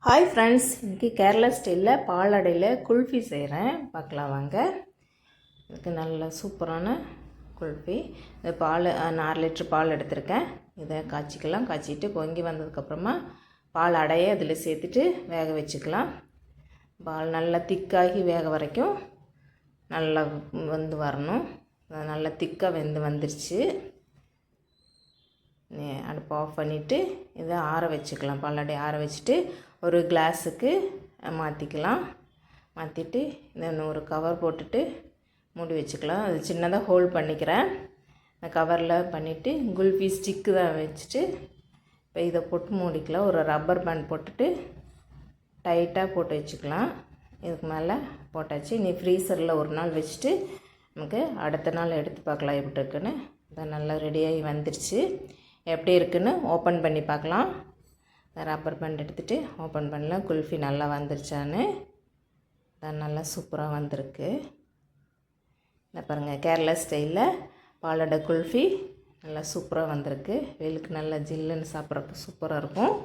Hi friends, இன்றைக்கி கேரளா ஸ்டைலில் பாலாடையில் குல்ஃபி செய்கிறேன். பார்க்கலாம் வாங்க. இதுக்கு நல்ல சூப்பரான குல்ஃபி. இந்த பால் 4 லிட்டர் பால் எடுத்திருக்கேன். இதை காய்ச்சிக்கலாம். காய்ச்சிட்டு பொங்கி வந்ததுக்கப்புறமா பால் அடையை அதில் சேர்த்துட்டு வேக வச்சுக்கலாம். பால் நல்லா திக்காகி வேக வரைக்கும் நல்லா வரணும். நல்லா திக்காக வந்துருச்சு. அடுப்பு ஆஃப் பண்ணிவிட்டு இதை ஆற வச்சுக்கலாம். பாலாடை ஆற வச்சுட்டு ஒரு கிளாஸுக்கு மாற்றிக்கலாம். மாற்றிட்டு இதை ஒரு கவர் போட்டுட்டு மூடி வச்சுக்கலாம். அது சின்னதாக ஹோல்ட் பண்ணிக்கிறேன். இந்த கவரில் பண்ணிவிட்டு குல்ஃபி ஸ்டிக்கு தான் வச்சுட்டு இப்போ இதை போட்டு மூடிக்கலாம். ஒரு ரப்பர் பேண்ட் போட்டுட்டு டைட்டாக போட்டு வச்சுக்கலாம். இதுக்கு மேலே போட்டாச்சு. நீ ஃப்ரீசரில் ஒரு நாள் வச்சுட்டு நமக்கு அடுத்த நாள் எடுத்து பார்க்கலாம் எப்படி இருக்குன்னு. இதை நல்லா ரெடியாகி வந்துடுச்சு. எப்படி இருக்குன்னு ஓப்பன் பண்ணி பார்க்கலாம். ரப்பர் பேண்ட் எடுத்துகிட்டு ஓப்பன் பண்ணலாம். குல்ஃபி நல்லா வந்துருச்சான்னு. தான் நல்லா சூப்பராக வந்திருக்கு. இந்த பாருங்கள், கேரளா ஸ்டைலில் பாலாடை குல்ஃபி நல்லா சூப்பராக வந்திருக்கு. வெயிலுக்கு நல்லா ஜில்லுன்னு சாப்பிட்றதுக்கு சூப்பராக இருக்கும்.